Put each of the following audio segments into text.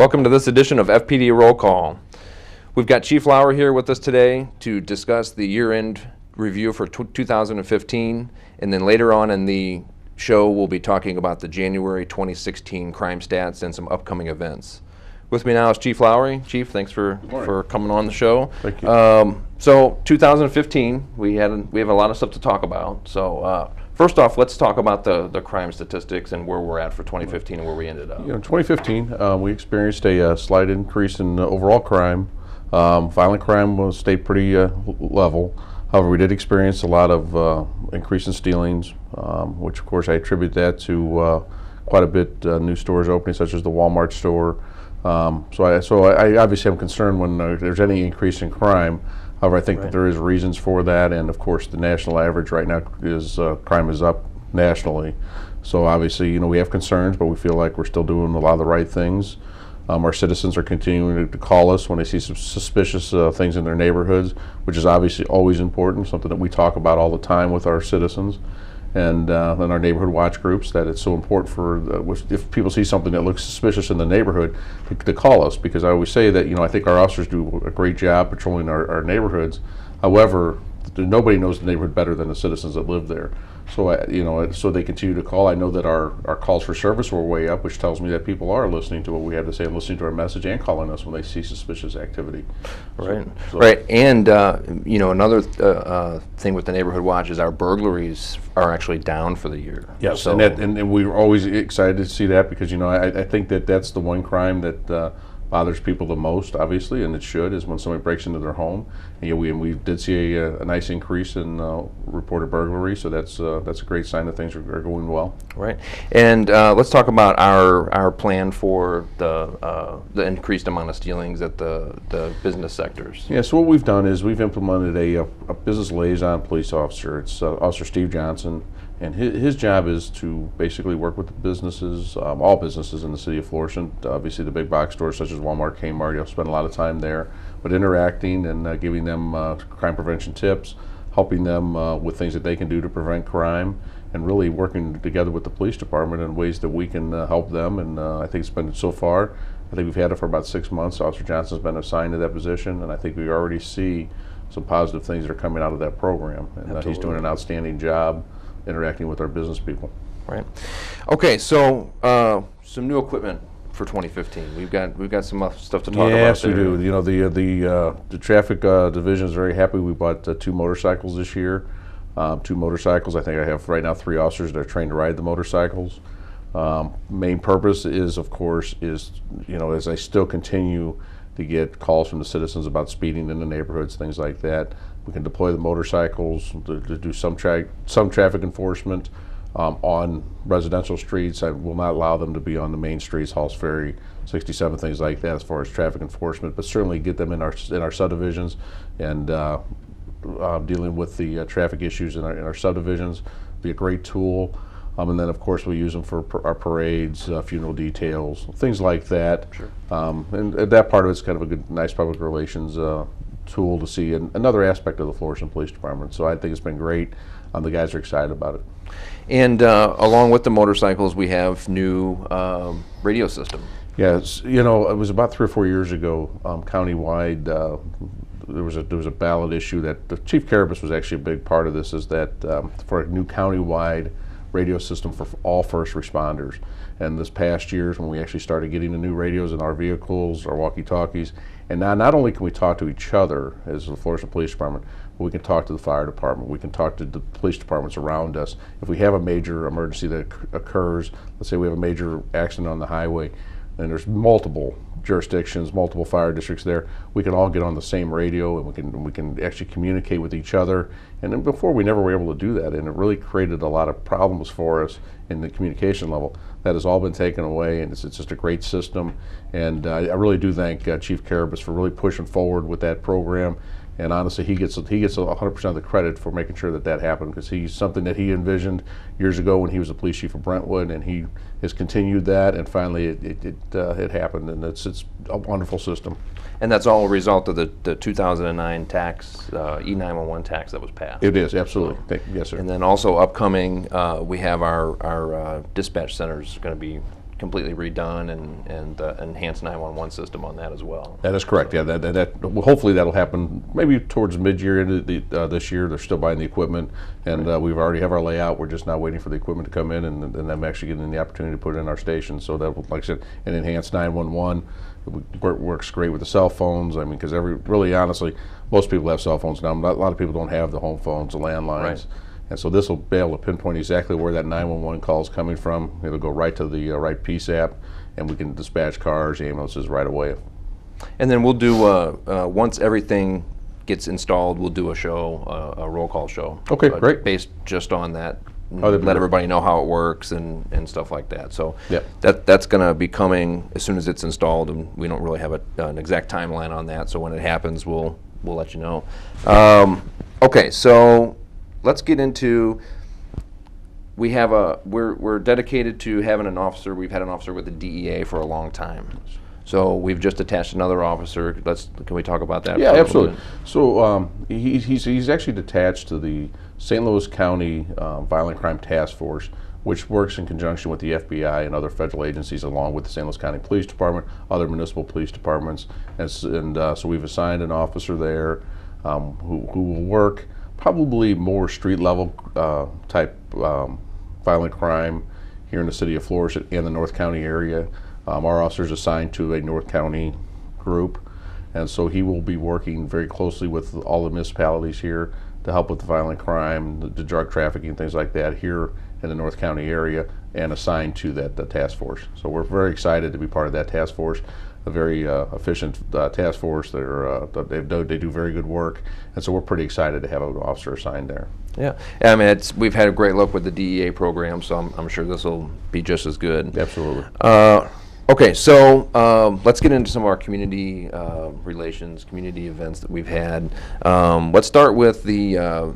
Welcome to this edition of FPD Roll Call. We've got Chief Lowery here with us today to discuss the year-end review for 2015, and then later on in the show we'll be talking about the January 2016 crime stats and some upcoming events. With me now is Chief Lowery. Chief, thanks for coming on the show. Thank you. So 2015, we have a lot of stuff to talk about. So first off, let's talk about the crime statistics and where we're at for 2015 and where we ended up. In 2015, we experienced a slight increase in overall crime. Violent crime stayed pretty level. However, we did experience a lot of increase in stealings, which of course I attribute that to quite a bit new stores opening, such as the Walmart store. So I obviously am concerned when there's any increase in crime. However, I think that there is reasons for that, and of course the national average right now is crime is up nationally. So obviously, we have concerns, but we feel like we're still doing a lot of the right things. Our citizens are continuing to call us when they see some suspicious things in their neighborhoods, which is obviously always important, something that we talk about all the time with our citizens and in our neighborhood watch groups, that it's so important for if people see something that looks suspicious in the neighborhood to call us, because I always say that I think our officers do a great job patrolling our neighborhoods. However, nobody knows the neighborhood better than the citizens that live there. So so they continue to call. I know that our calls for service were way up, which tells me that people are listening to what we have to say and listening to our message and calling us when they see suspicious activity. Right. And another thing with the neighborhood watch is our burglaries are actually down for the year. Yes, so, and we were always excited to see that, because I think that that's the one crime that bothers people the most, obviously, and it should, is when somebody breaks into their home. And we did see a nice increase in reported burglary, so that's a great sign that things are going well. Right. And let's talk about our plan for the increased amount of stealings at the business sectors. Yeah. So what we've done is we've implemented a business liaison police officer. It's Officer Steve Johnson. And his job is to basically work with the businesses, all businesses in the city of Florissant, obviously the big box stores such as Walmart, Kmart. You'll spend a lot of time there, but interacting and giving them crime prevention tips, helping them with things that they can do to prevent crime, and really working together with the police department in ways that we can help them. And I think it's been so far, I think we've had it for about 6 months. Officer Johnson's been assigned to that position, and I think we already see some positive things that are coming out of that program. And he's doing an outstanding job interacting with our business people. Right. Okay, so some new equipment for 2015. We've got some stuff to talk about. Yes, we do. The traffic division is very happy. We bought 2 motorcycles this year. 2 motorcycles. I think I have right now 3 officers that are trained to ride the motorcycles. Main purpose is, of course, as I still continue to get calls from the citizens about speeding in the neighborhoods, things like that. We can deploy the motorcycles to do some traffic enforcement on residential streets. I will not allow them to be on the main streets, Halls Ferry, 67, things like that, as far as traffic enforcement, but certainly get them in our subdivisions and dealing with the traffic issues in our subdivisions. Be a great tool. And then, of course, we use them for our parades, funeral details, things like that. Sure. And that part of it's kind of a good, nice public relations tool to see, and another aspect of the Florissant Police Department. So I think it's been great. The guys are excited about it. And along with the motorcycles, we have new radio system. Yes, it was about 3 or 4 years ago, countywide. There was a ballot issue that the Chief Carabas was actually a big part of. This is that for a new countywide radio system for all first responders. And this past year, when we actually started getting the new radios in our vehicles, our walkie-talkies, and now not only can we talk to each other as the Florissant Police Department, but we can talk to the fire department, we can talk to the police departments around us. If we have a major emergency that occurs, let's say we have a major accident on the highway, and there's multiple jurisdictions, multiple fire districts there, we can all get on the same radio, and we can actually communicate with each other. And then before, we never were able to do that, and it really created a lot of problems for us in the communication level. That has all been taken away, and it's just a great system. And I really do thank Chief Carabas for really pushing forward with that program. And honestly, he gets 100% of the credit for making sure that happened, because he's something that he envisioned years ago when he was the police chief of Brentwood, and he has continued that, and finally it happened, and it's a wonderful system. And that's all a result of the 2009 tax, E911 tax that was passed. It is, absolutely. Yes, sir. And then also upcoming, we have our dispatch centers going to be completely redone and enhanced 911 system on that as well. That is correct. Yeah, well, hopefully that'll happen maybe towards mid-year into this year. They're still buying the equipment, and we've already have our layout. We're just now waiting for the equipment to come in, and them actually getting the opportunity to put it in our station. So that, like I said, an enhanced 911 works great with the cell phones. I mean, because really honestly, most people have cell phones now. A lot of people don't have the home phones, the landlines. Right. And so this will be able to pinpoint exactly where that 911 call is coming from. It'll go right to the right piece app, and we can dispatch cars, ambulances right away. And then we'll do, once everything gets installed, we'll do a show, a roll call show. Okay, great. Based just on that. Let everybody know how it works and stuff like that. So yep. that's going to be coming as soon as it's installed, and we don't really have an exact timeline on that. So when it happens, we'll let you know. Okay, so let's get into. We're dedicated to having an officer. We've had an officer with the DEA for a long time. So we've just attached another officer. Can we talk about that? Yeah, absolutely. So he's actually attached to the St. Louis County Violent Crime Task Force, which works in conjunction with the FBI and other federal agencies, along with the St. Louis County Police Department, other municipal police departments, and so we've assigned an officer there who will work probably more street level type violent crime here in the city of Florissant and the North County area. Our officer is assigned to a North County group, and so he will be working very closely with all the municipalities here to help with the violent crime, the drug trafficking, things like that here in the North County area, and assigned to the task force. So we're very excited to be part of that task force, a very efficient task force. They do very good work, and so we're pretty excited to have an officer assigned there. Yeah, I mean, we've had a great look with the DEA program, so I'm sure this will be just as good. Absolutely. Okay, so let's get into some of our community relations, community events that we've had. Let's start with the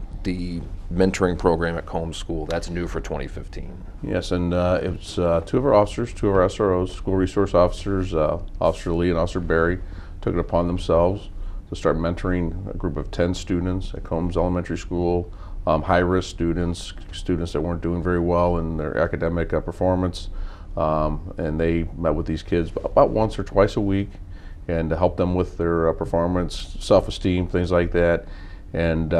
mentoring program at Combs School. That's new for 2015. Yes, and it's two of our officers, two of our SROs, school resource officers, Officer Lee and Officer Barry, took it upon themselves to start mentoring a group of 10 students at Combs Elementary School, high-risk students that weren't doing very well in their academic performance. And they met with these kids about once or twice a week, and to help them with their performance, self-esteem, things like that. And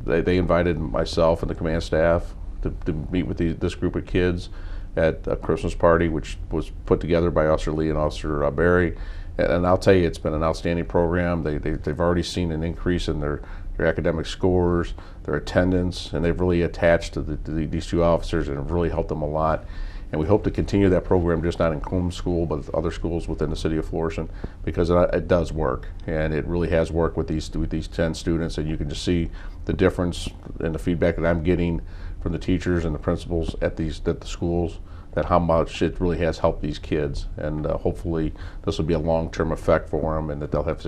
they invited myself and the command staff to meet with this group of kids at a Christmas party, which was put together by Officer Lee and Officer Barry. And I'll tell you, it's been an outstanding program. They've already seen an increase in their academic scores, their attendance, and they've really attached to these two officers and have really helped them a lot. And we hope to continue that program, just not in Combs School, but other schools within the city of Florissant, because it does work, and it really has worked with these 10 students, and you can just see the difference in the feedback that I'm getting from the teachers and the principals at the schools, that how much it really has helped these kids, and hopefully this will be a long-term effect for them, and that they'll have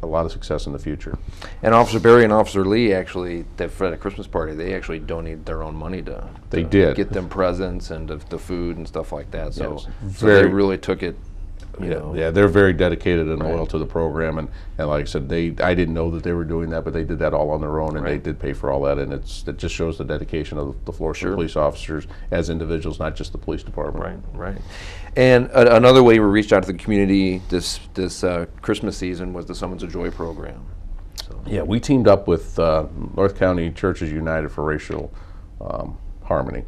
a lot of success in the future. And Officer Barry and Officer Lee actually, for the Christmas party, they actually donated their own money to get them presents and the food and stuff like that. So, yes. So they really took it. Yeah, they're very dedicated and loyal to the program, and like I said, I didn't know that they were doing that, but they did that all on their own, and they did pay for all that, and it just shows the dedication of the Florissant police officers as individuals, not just the police department. Right. And another way we reached out to the community this Christmas season was the Summons of Joy program. So. Yeah, we teamed up with North County Churches United for Racial Harmony,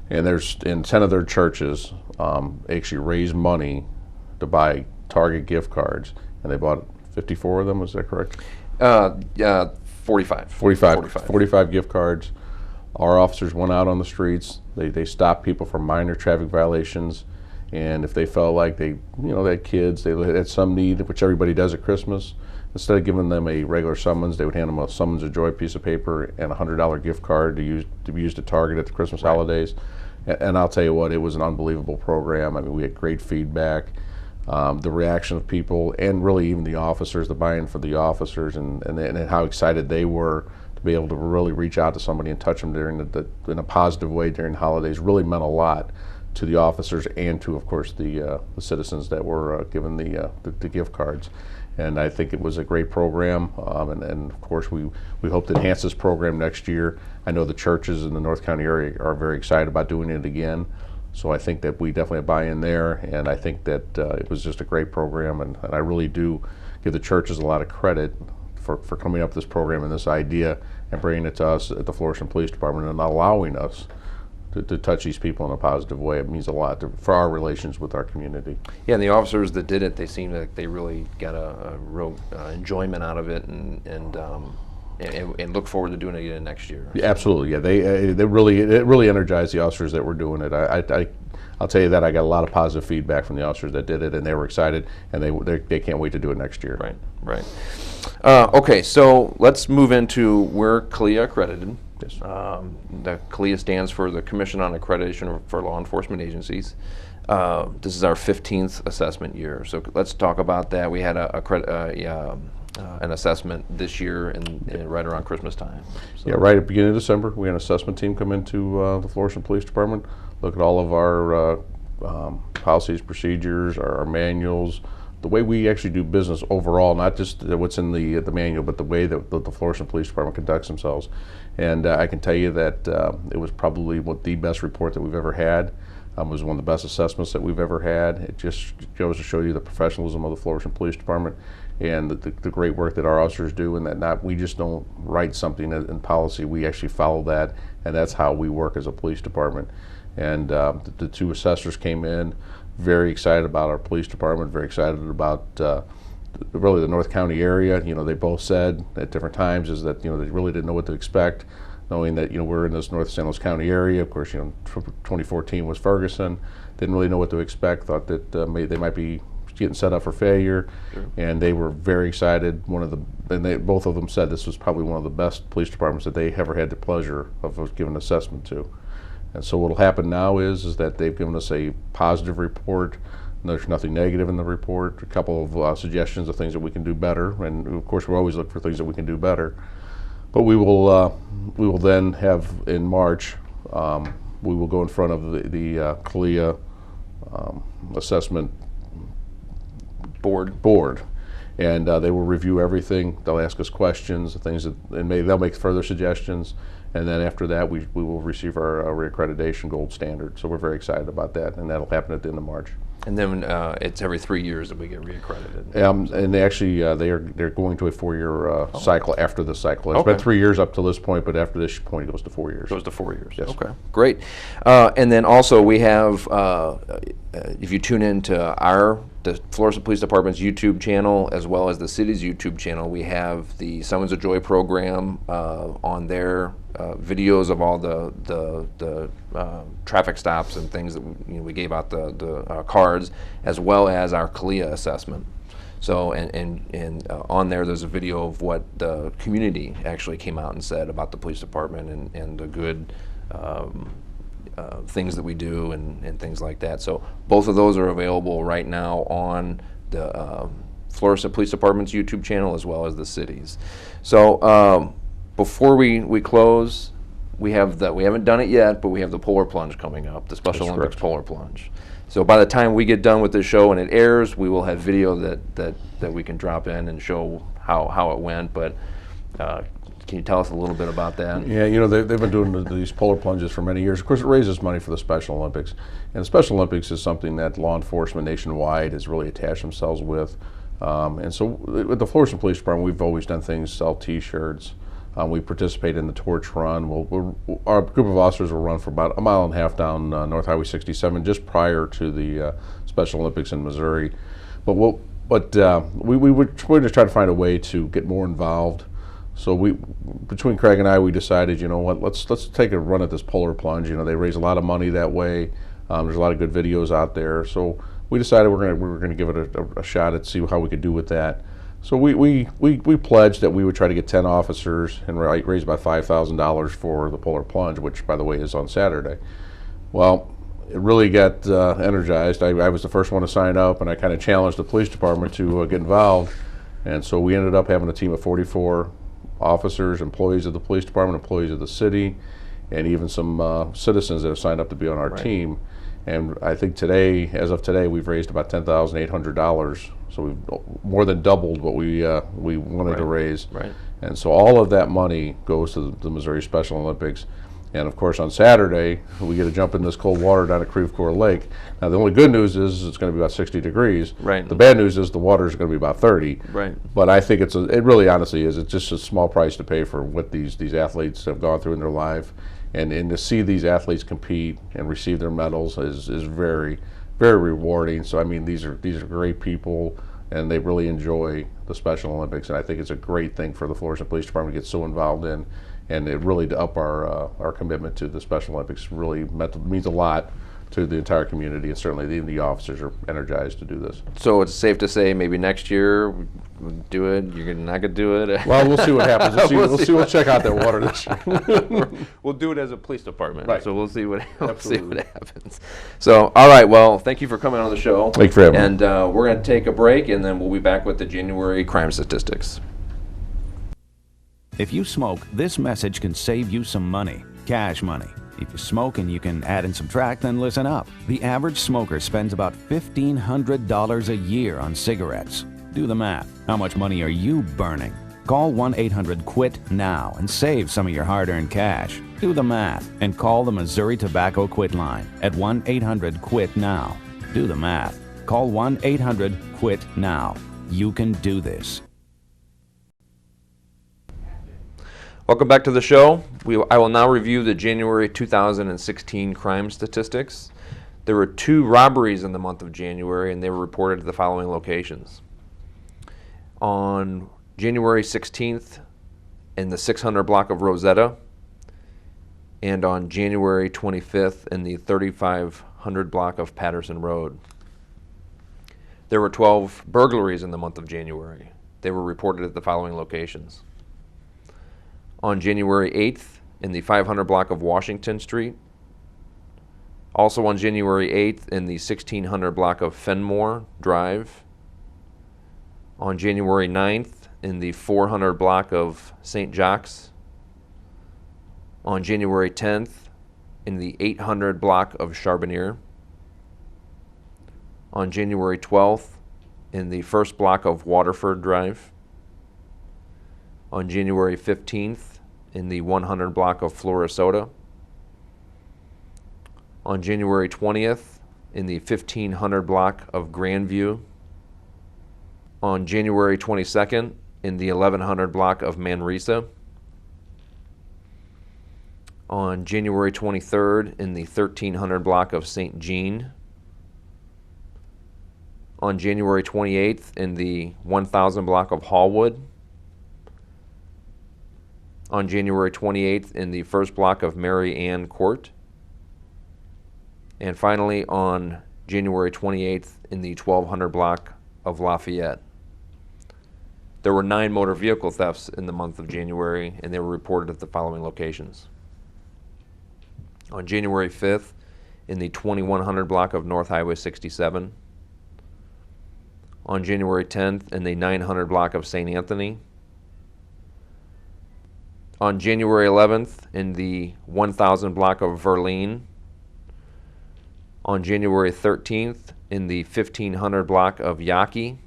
and there's in 10 of their churches actually raised money to buy Target gift cards, and they bought 54 of them. Is that correct? 45 gift cards. Our officers went out on the streets. They stopped people from minor traffic violations, and if they felt like they had kids, they had some need, which everybody does at Christmas. Instead of giving them a regular summons, they would hand them a Summons of Joy piece of paper and a $100 gift card to be used at Target at the Christmas holidays. And I'll tell you what, it was an unbelievable program. I mean, we had great feedback. The reaction of people, and really even the officers, the buy-in for the officers, and how excited they were to be able to really reach out to somebody and touch them in a positive way during the holidays really meant a lot to the officers and to, of course, the citizens that were given the gift cards. And I think it was a great program, and of course we hope to enhance this program next year. I know the churches in the North County area are very excited about doing it again. So I think that we definitely have buy-in there, and I think that it was just a great program, and I really do give the churches a lot of credit for coming up with this program and this idea and bringing it to us at the Florissant Police Department and allowing us to touch these people in a positive way. It means a lot for our relations with our community. Yeah, and the officers that did it, they seemed like they really got a real enjoyment out of it, and look forward to doing it again next year. Yeah, absolutely. Yeah, it really energized the officers that were doing it. I'll tell you that I got a lot of positive feedback from the officers that did it, and they were excited, and they can't wait to do it next year. Right. Okay, so let's move into we're CLIA accredited. Yes. The CLIA stands for the Commission on Accreditation for Law Enforcement Agencies. This is our 15th assessment year, so let's talk about that. We had an assessment this year and right around Christmas time. So. Yeah, right at the beginning of December, we had an assessment team come into the Florissant Police Department, look at all of our policies, procedures, our manuals, the way we actually do business overall, not just what's in the manual, but the way that the Florissant Police Department conducts themselves. And I can tell you that it was probably the best report that we've ever had. It was one of the best assessments that we've ever had. It just goes to show you the professionalism of the Florissant Police Department and the great work that our officers do, and that we just don't write something in policy. We actually follow that, and that's how we work as a police department. And the two assessors came in very excited about our police department, very excited about really the North County area. You know, they both said at different times is that, you know, they really didn't know what to expect, knowing that, you know, we're in this North St. Louis County area. Of course, you know, 2014 was Ferguson. Didn't really know what to expect. Thought that they might be getting set up for failure. Sure. And they were very excited. Both of them said this was probably one of the best police departments that they ever had the pleasure of giving an assessment to. And so what will happen now is that they've given us a positive report. There's nothing negative in the report. A couple of suggestions of things that we can do better, and of course we always look for things that we can do better. But we will then have in March, we will go in front of the CLIA assessment board, and they will review everything. They'll ask us questions, things that, and they'll make further suggestions. And then after that, we will receive our reaccreditation gold standard. So we're very excited about that, and that'll happen at the end of March. And then it's every 3 years that we get reaccredited. And they actually they're going to a 4-year cycle after this cycle. It's been 3 years up to this point, but after this point it goes to 4 years. Goes to 4 years. Yes. Okay, great. And then also we have, if you tune into the Florissant Police Department's YouTube channel as well as the city's YouTube channel, we have the Summons of Joy program on there. Videos of all the traffic stops and things that we gave out the cards, as well as our CLIA assessment. So and on there's a video of what the community actually came out and said about the police department and the good things that we do and things like that. So both of those are available right now on the Florissant Police Department's YouTube channel as well as the city's. So before we close, we haven't done it yet, but we have the polar plunge coming up, the Special That's Olympics correct. polar plunge. So by the time we get done with this show and it airs, we will have video that we can drop in and show how it went. But can you tell us a little bit about that? Yeah, you know, they've been doing these polar plunges for many years. Of course, it raises money for the Special Olympics. And the Special Olympics is something that law enforcement nationwide has really attached themselves with. And so with the Florissant Police Department, we've always done things, sell T-shirts. We participate in the torch run. Our group of officers will run for about 1.5 miles down North Highway 67 just prior to the Special Olympics in Missouri. But we would try to find a way to get more involved. So between Craig and I, we decided, you know what, let's take a run at this polar plunge. You know, they raise a lot of money that way. There's a lot of good videos out there. So we decided we were going to give it a shot at see how we could do with that. So we pledged that we would try to get 10 officers and raise about $5,000 for the polar plunge, which, by the way, is on Saturday. Well, it really got energized. I was the first one to sign up, and I kind of challenged the police department to get involved. And so we ended up having a team of 44 officers, employees of the police department, employees of the city, and even some citizens that have signed up to be on our team. And I think today, as of today, we've raised about $10,800. So we've more than doubled what we wanted to raise. Right. And so all of that money goes to the Missouri Special Olympics. And of course, on Saturday, we get to jump in this cold water down at Creve Coeur Lake. Now, the only good news is it's going to be about 60 degrees. Right. The bad news is the water is going to be about 30. Right. But I think it really honestly is. It's just a small price to pay for what these athletes have gone through in their life. And to see these athletes compete and receive their medals is very, very rewarding. So, I mean, these are great people, and they really enjoy the Special Olympics. And I think it's a great thing for the Florissant Police Department to get so involved in. And it really, to up our commitment to the Special Olympics, really means a lot to the entire community, and certainly the officers are energized to do this. So it's safe to say maybe next year we'll do it. You're not gonna do it. Well, we'll see what happens. We'll check out that water this year. We'll do it as a police department. Right. So we'll see what happens. So all right. Well, thank you for coming on the show. Thank you for having me. And we're gonna take a break, and then we'll be back with the January crime statistics. If you smoke, this message can save you some money, cash money. If you smoke and you can add and subtract, then listen up. The average smoker spends about $1,500 a year on cigarettes. Do the math. How much money are you burning? Call 1-800-QUIT-NOW and save some of your hard-earned cash. Do the math and call the Missouri Tobacco Quit line at 1-800-QUIT-NOW. Do the math. Call 1-800-QUIT-NOW. You can do this. Welcome back to the show. I will now review the January 2016 crime statistics. There were 2 robberies in the month of January, and they were reported at the following locations. On January 16th, in the 600 block of Rosetta, and on January 25th in the 3500 block of Patterson Road. There were 12 burglaries in the month of January. They were reported at the following locations. On January 8th in the 500 block of Washington Street. Also on January 8th in the 1600 block of Fenmore Drive. On January 9th in the 400 block of St. Jacques. On January 10th in the 800 block of Charbonnier. On January 12th in the 1st block of Waterford Drive. On January 15th in the 100 block of Florissant. On January 20th in the 1500 block of Grandview. On January 22nd in the 1100 block of Manresa. On January 23rd in the 1300 block of St. Jean. On January 28th in the 1000 block of Hallwood. On January 28th in the 1st block of Mary Ann Court. And finally on January 28th in the 1200 block of Lafayette. There were 9 motor vehicle thefts in the month of January, and they were reported at the following locations. On January 5th in the 2100 block of North Highway 67. On January 10th in the 900 block of St. Anthony. On January 11th in the 1000 block of Verline. On January 13th in the 1500 block of Yaqui.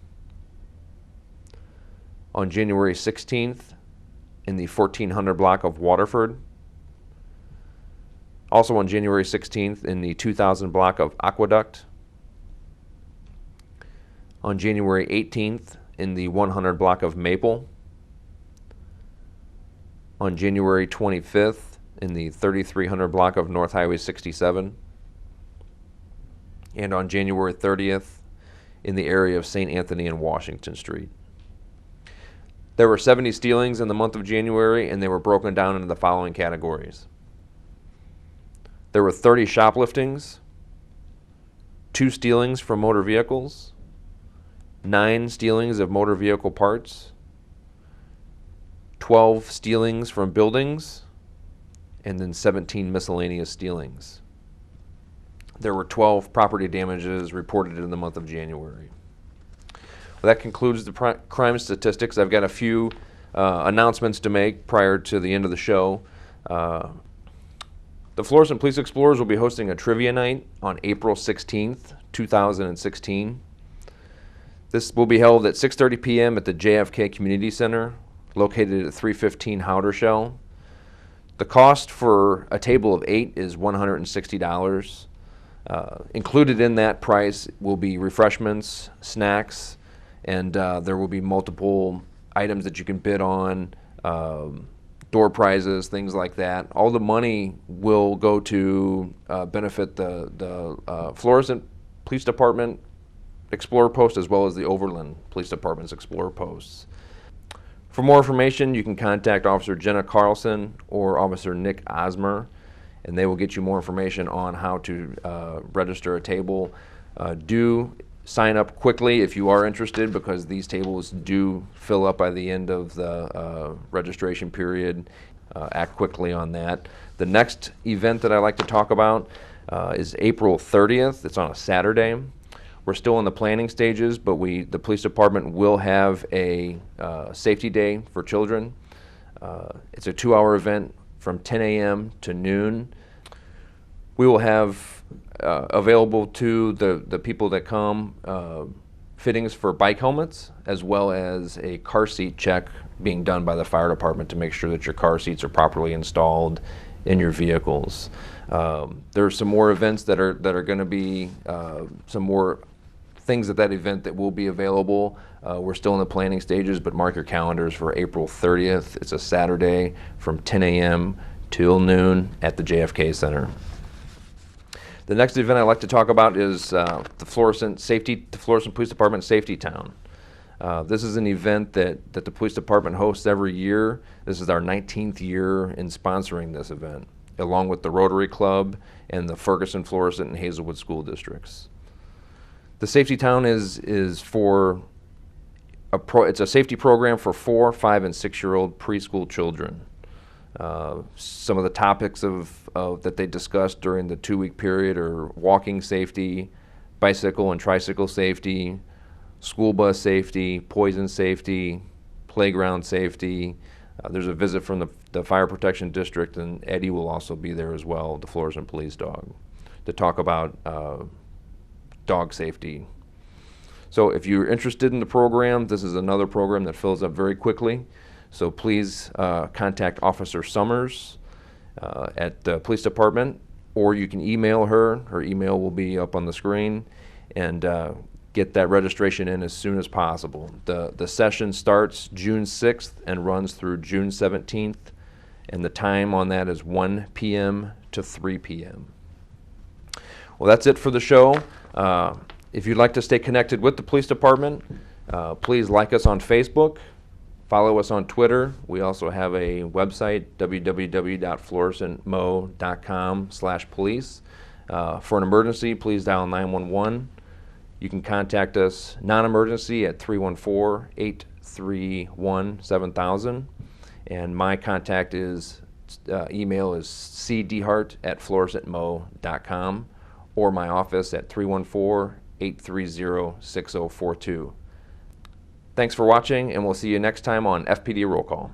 On January 16th in the 1400 block of Waterford. Also on January 16th in the 2000 block of Aqueduct. On January 18th in the 100 block of Maple. On January 25th in the 3300 block of North Highway 67. And on January 30th in the area of St. Anthony and Washington Street. There were 70 stealings in the month of January, and they were broken down into the following categories. There were 30 shopliftings, 2 stealings from motor vehicles, 9 stealings of motor vehicle parts, 12 stealings from buildings, and then 17 miscellaneous stealings. There were 12 property damages reported in the month of January. Well, that concludes the crime statistics. I've got a few announcements to make prior to the end of the show. The Florissant Police Explorers will be hosting a trivia night on April 16th, 2016. This will be held at 6:30 p.m. at the JFK Community Center, located at 315 Howder Shell. The cost for a table of 8 is $160. Included in that price will be refreshments, snacks, and there will be multiple items that you can bid on, door prizes, things like that. All the money will go to benefit the Florissant Police Department Explorer Post as well as the Overland Police Department's Explorer Posts. For more information, you can contact Officer Jenna Carlson or Officer Nick Osmer, and they will get you more information on how to register a table. Do sign up quickly if you are interested, because these tables do fill up by the end of the registration period. Act quickly on that. The next event that I like to talk about is April 30th. It's on a Saturday. We're still in the planning stages, but the police department will have a safety day for children. It's a 2-hour event from 10 a.m. to noon. We will have available to the people that come fittings for bike helmets, as well as a car seat check being done by the fire department to make sure that your car seats are properly installed in your vehicles. There are some more events that are going to be some more things at that event that will be available. We're still in the planning stages, but mark your calendars for April 30th. It's a Saturday from 10 a.m. till noon at the JFK Center. The next event I'd like to talk about is the Florissant Police Department Safety Town. This is an event that the police department hosts every year. This is our 19th year in sponsoring this event, along with the Rotary Club and the Ferguson, Florissant, and Hazelwood school districts. The Safety Town is for it's a safety program for 4-, 5-, and 6-year-old preschool children. Some of the topics that they discussed during the 2-week period are walking safety, bicycle and tricycle safety, school bus safety, poison safety, playground safety. There's a visit from the Fire Protection District, and Eddie will also be there as well, the Florissant Police Dog, to talk about dog safety. So if you're interested in the program, this is another program that fills up very quickly. So please contact Officer Summers at the police department, or you can email her. Her email will be up on the screen, and get that registration in as soon as possible. The session starts June 6th and runs through June 17th, and the time on that is 1 p.m. to 3 p.m. Well, that's it for the show. If you'd like to stay connected with the police department, please like us on Facebook, follow us on Twitter. We also have a website, www.florissantmo.com/police. For an emergency, please dial 911. You can contact us non-emergency at 314-831-7000. And my contact email is cdehart@florissantmo.com, or my office at 314-830-6042. Thanks for watching, and we'll see you next time on FPD Roll Call.